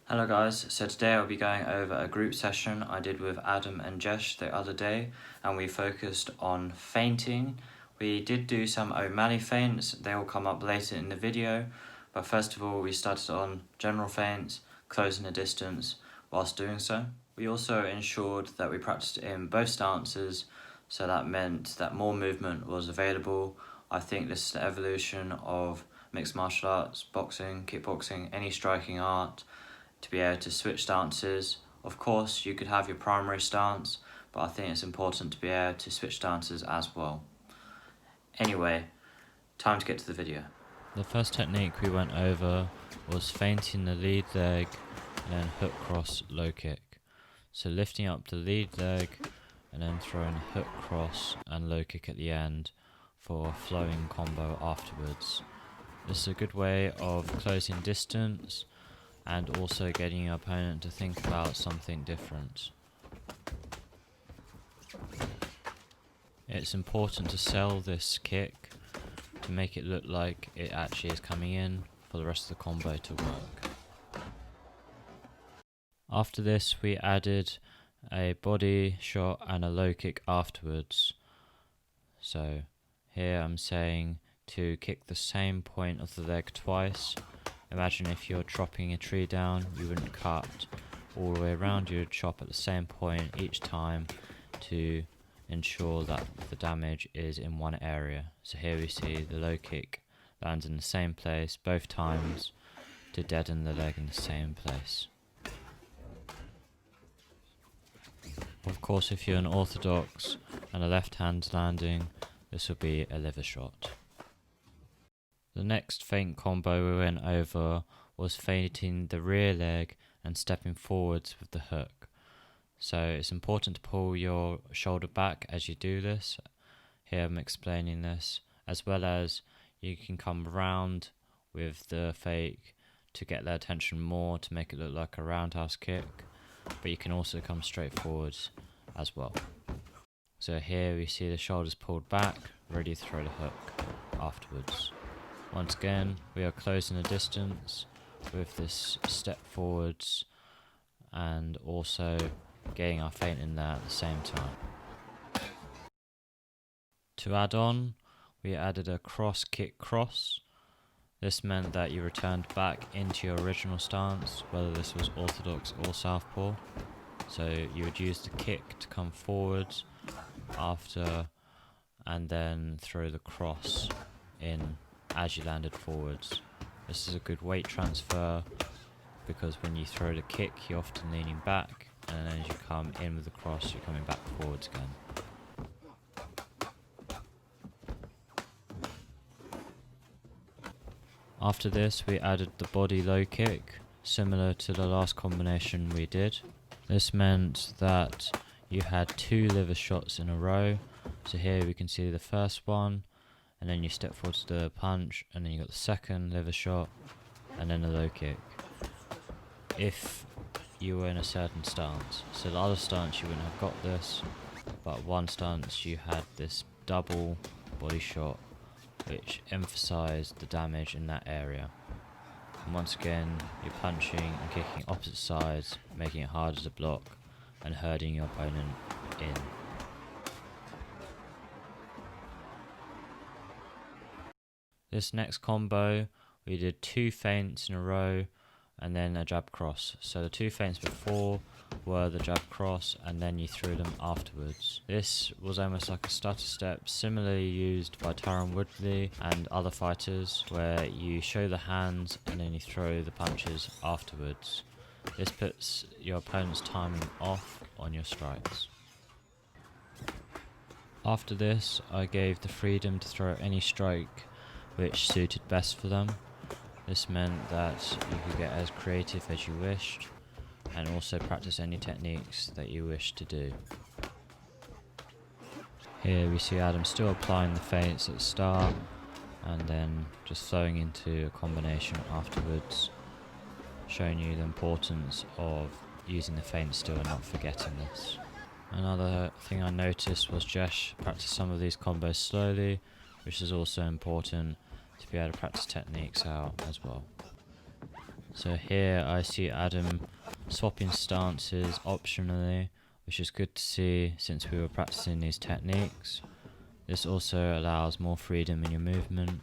Hello guys, so today I'll be going over a group session I did with Adam and Jesh the other day, and we focused on feinting. We did do some O'Malley feints, they will come up later in the video, but first of all we started on general feints, closing the distance whilst doing so. We also ensured that we practiced in both stances, so that meant that more movement was available. I think this is the evolution of mixed martial arts, boxing, kickboxing, any striking art, to be able to switch stances. Of course, you could have your primary stance, but I think it's important to be able to switch stances as well. Anyway, time to get to the video. The first technique we went over was feinting the lead leg and then hook cross low kick. So lifting up the lead leg and then throwing a hook cross and low kick at the end for a flowing combo afterwards. This is a good way of closing distance and also getting your opponent to think about something different. It's important to sell this kick to make it look like it actually is coming in for the rest of the combo to work. After this, we added a body shot and a low kick afterwards. So here I'm saying to kick the same point of the leg twice. Imagine if you're chopping a tree down, you wouldn't cut all the way around, you would chop at the same point each time to ensure that the damage is in one area. So here we see the low kick lands in the same place both times to deaden the leg in the same place. Of course, if you're an orthodox and a left hand landing, this will be a liver shot. The next feint combo we went over was feinting the rear leg and stepping forwards with the hook. So it's important to pull your shoulder back as you do this. Here I'm explaining this, as well as you can come round with the fake to get their attention more, to make it look like a roundhouse kick, but you can also come straight forwards as well. So here we see the shoulders pulled back, ready to throw the hook afterwards. Once again, we are closing the distance with this step forwards and also getting our feint in there at the same time. To add on, we added a cross kick cross. This meant that you returned back into your original stance, whether this was orthodox or southpaw. So you would use the kick to come forwards after and then throw the cross in as you landed forwards. This is a good weight transfer because when you throw the kick you're often leaning back, and then as you come in with the cross you're coming back forwards again. After this we added the body low kick, similar to the last combination we did. This meant that you had two liver shots in a row. So here we can see the first one, and then you step forward to the punch, and then you got the second liver shot, and then a low kick. If you were in a certain stance, so the other stance you wouldn't have got this, but one stance you had this double body shot, which emphasized the damage in that area. And once again, you're punching and kicking opposite sides, making it harder to block and herding your opponent in. This next combo, we did two feints in a row and then a jab cross. So the two feints before were the jab cross and then you threw them afterwards. This was almost like a stutter step, similarly used by Tyron Woodley and other fighters, where you show the hands and then you throw the punches afterwards. This puts your opponent's timing off on your strikes. After this, I gave the freedom to throw any strike which suited best for them. This meant that you could get as creative as you wished and also practice any techniques that you wish to do. Here we see Adam still applying the feints at the start and then just flowing into a combination afterwards, showing you the importance of using the feint still and not forgetting this. Another thing I noticed was Jesh practice some of these combos slowly, which is also important to be able to practice techniques out as well. So here I see Adam swapping stances optionally, which is good to see since we were practicing these techniques. This also allows more freedom in your movement.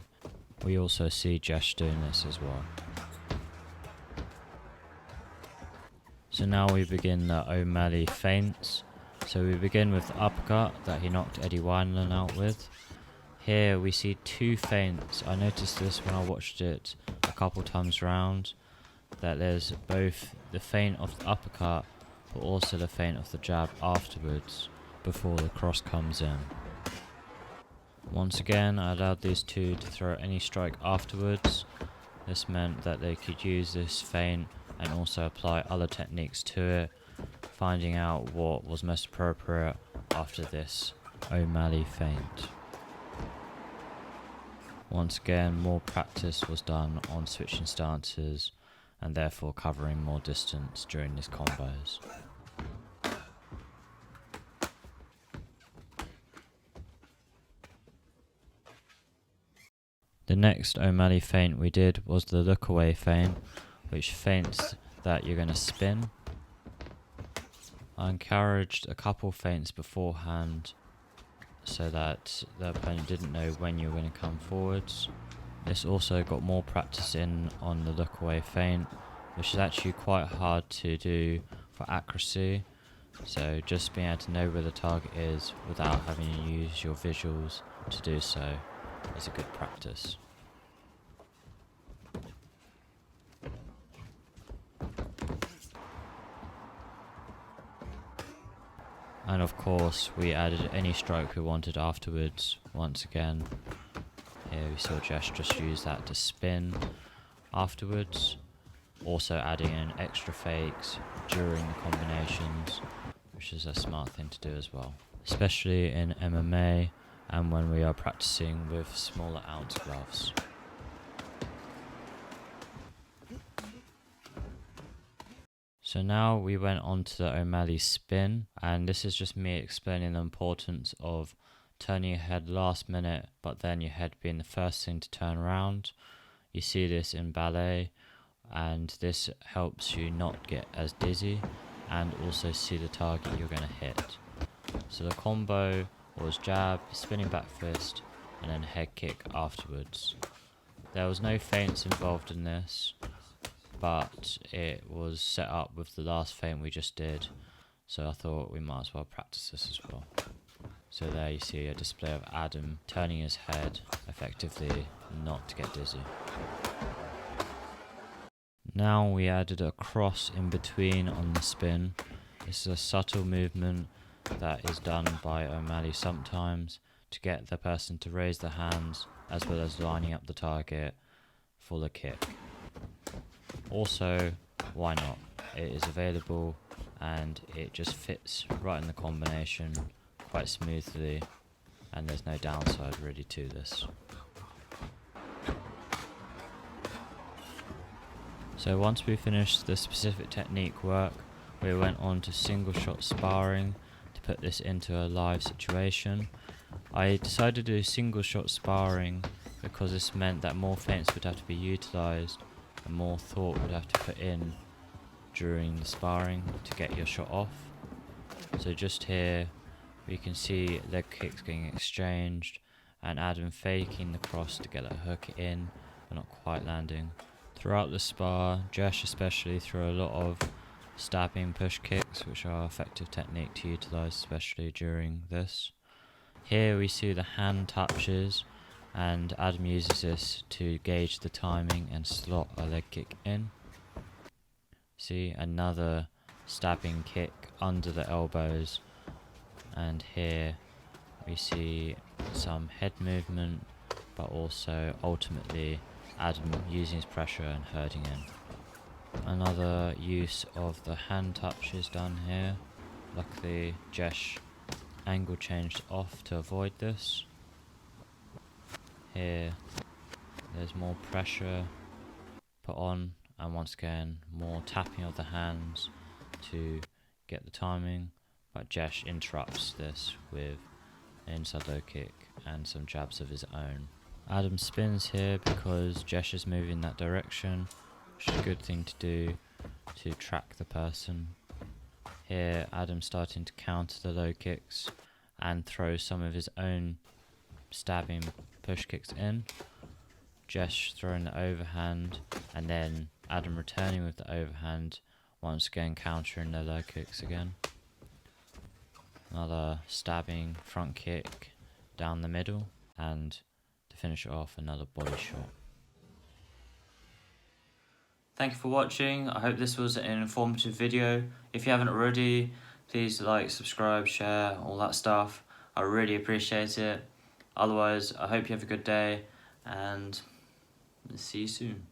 We also see Jesh doing this as well. So now we begin the O'Malley feints. So we begin with the uppercut that he knocked Eddie Wineland out with. Here we see two feints. I noticed this when I watched it a couple times round, that there's both the feint of the uppercut but also the feint of the jab afterwards before the cross comes in. Once again, I allowed these two to throw any strike afterwards. This meant that they could use this feint and also apply other techniques to it, finding out what was most appropriate after this O'Malley feint. Once again, more practice was done on switching stances and therefore covering more distance during these combos. The next O'Malley feint we did was the look away feint, which feints that you're going to spin. I encouraged a couple feints beforehand so that the opponent didn't know when you were going to come forwards. This also got more practice in on the look away feint, which is actually quite hard to do for accuracy. So just being able to know where the target is without having to use your visuals to do so is a good practice. And of course we added any strike we wanted afterwards. Once again, here we saw Jesh just use that to spin afterwards, also adding in extra fakes during the combinations, which is a smart thing to do as well, especially in MMA and when we are practicing with smaller ounce gloves. So now we went on to the O'Malley spin, and this is just me explaining the importance of turning your head last minute, but then your head being the first thing to turn around. You see this in ballet, and this helps you not get as dizzy and also see the target you're going to hit. So the combo was jab, spinning back fist, and then head kick afterwards. There was no feints involved in this, but it was set up with the last feint we just did, so I thought we might as well practice this as well. So there you see a display of Adam turning his head effectively not to get dizzy. Now we added a cross in between on the spin. This is a subtle movement that is done by O'Malley sometimes to get the person to raise their hands as well as lining up the target for the kick. Also, why not? It is available and it just fits right in the combination quite smoothly, and there's no downside really to this. So once we finished the specific technique work, we went on to single shot sparring to put this into a live situation. I decided to do single shot sparring because this meant that more feints would have to be utilised and more thought would have to put in during the sparring to get your shot off. So just here we can see leg kicks getting exchanged and Adam faking the cross to get that hook in but not quite landing. Throughout the spar, Jesh especially threw a lot of stabbing push kicks, which are effective technique to utilise especially during this. Here we see the hand touches, and Adam uses this to gauge the timing and slot a leg kick in. See, another stabbing kick under the elbows, and here we see some head movement, but also ultimately Adam using his pressure and herding in. Another use of the hand touch is done here. Luckily Jesh angle changed off to avoid this. Here there's more pressure put on, and once again more tapping of the hands to get the timing, but Jesh interrupts this with an inside low kick and some jabs of his own. Adam spins here because Jesh is moving that direction, which is a good thing to do to track the person. Here Adam's starting to counter the low kicks and throw some of his own stabbing push kicks in. Jesh throwing the overhand, and then Adam returning with the overhand, once again countering the low kicks again. Another stabbing front kick down the middle, and to finish it off, another body shot. Thank you for watching. I hope this was an informative video. If you haven't already, please like, subscribe, share, all that stuff. I really appreciate it. Otherwise, I hope you have a good day, and see you soon.